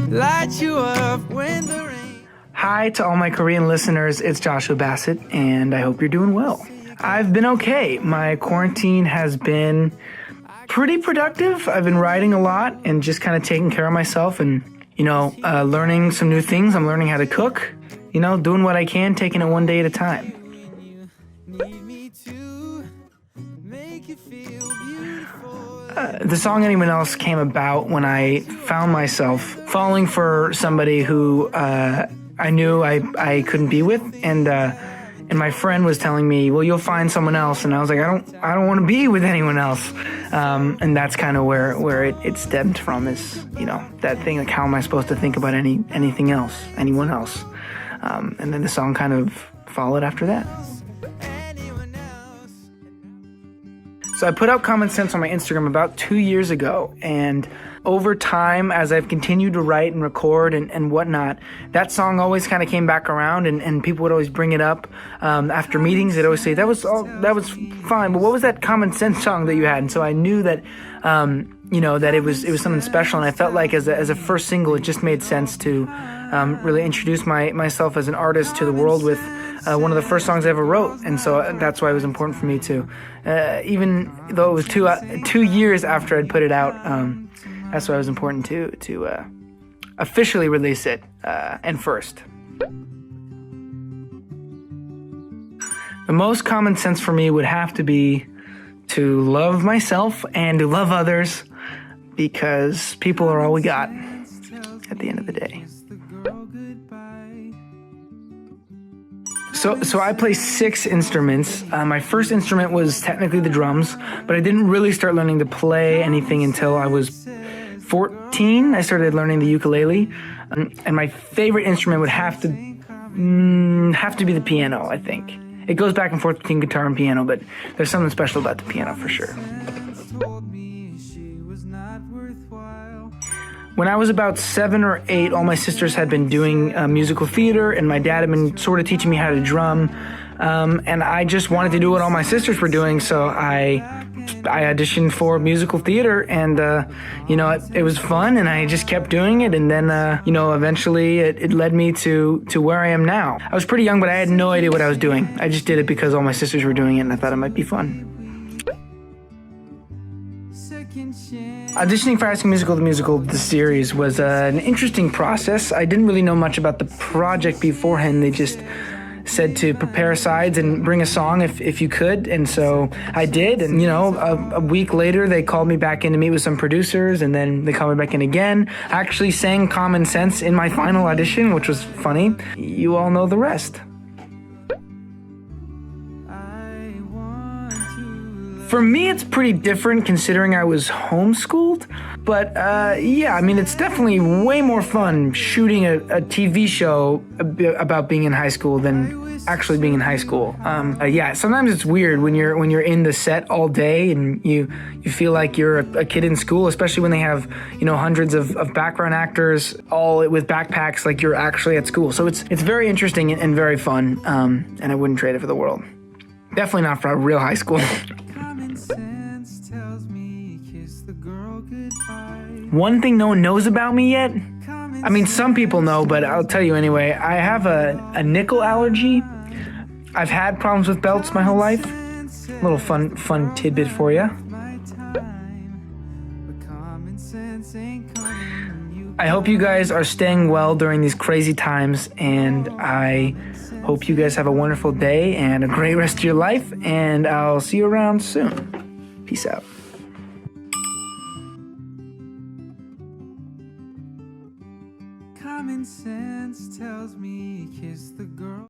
light you up when the rain. Hi to all my Korean listeners, it's Joshua Bassett, and I hope you're doing well. I've been okay. My quarantine has been pretty productive. I've been writing a lot and just kind of taking care of myself and, learning some new things. I'm learning how to cook, doing what I can, taking it one day at a time. The song Anyone Else came about when I found myself falling for somebody who I knew I couldn't be with, and my friend was telling me, well, you'll find someone else, and I was like, I don't want to be with anyone else, and that's kind of where it stemmed from, is that thing, like, how am I supposed to think about anything else, anyone else, and then the song kind of followed after that. So I put out Common Sense on my Instagram about 2 years ago, and over time, as I've continued to write and record and whatnot, that song always kind of came back around, and people would always bring it up after meetings. They'd always say, that was fine, but what was that Common Sense song that you had? And so I knew that that it was something special, and I felt like as a first single, it just made sense to really introduce myself as an artist to the world with one of the first songs I ever wrote, and so that's why it was important for me to, even though it was 2 years after I'd put it out, that's why it was important to officially release it, and first. The most common sense for me would have to be to love myself and to love others, because people are all we got at the end of the day. So I play 6 instruments. My first instrument was technically the drums, but I didn't really start learning to play anything until I was 14. I started learning the ukulele, and my favorite instrument would have to be the piano, I think. It goes back and forth between guitar and piano, but there's something special about the piano for sure. When I was about 7 or 8, all my sisters had been doing musical theater, and my dad had been sort of teaching me how to drum. And I just wanted to do what all my sisters were doing, so I auditioned for musical theater, and it was fun, and I just kept doing it, and then eventually it led me to where I am now. I was pretty young, but I had no idea what I was doing. I just did it because all my sisters were doing it, and I thought it might be fun. Auditioning for High School Musical, the series, was an interesting process. I didn't really know much about the project beforehand. They just said to prepare sides and bring a song if you could, and so I did, and a week later they called me back in to meet with some producers, and then they called me back in again. I actually sang Common Sense in my final audition, which was funny. You all know the rest. For me, it's pretty different considering I was homeschooled, but it's definitely way more fun shooting a TV show about being in high school than actually being in high school. Sometimes it's weird when you're in the set all day and you feel like you're a kid in school, especially when they have hundreds of background actors all with backpacks, like you're actually at school. So it's very interesting and very fun, and I wouldn't trade it for the world. Definitely not for a real high school. One thing no one knows about me yet, I mean, some people know, but I'll tell you anyway, I have a nickel allergy. I've had problems with belts my whole life. A little fun tidbit for you. I hope you guys are staying well during these crazy times, and I hope you guys have a wonderful day and a great rest of your life, and I'll see you around soon. Peace out. Common sense tells me kiss the girl.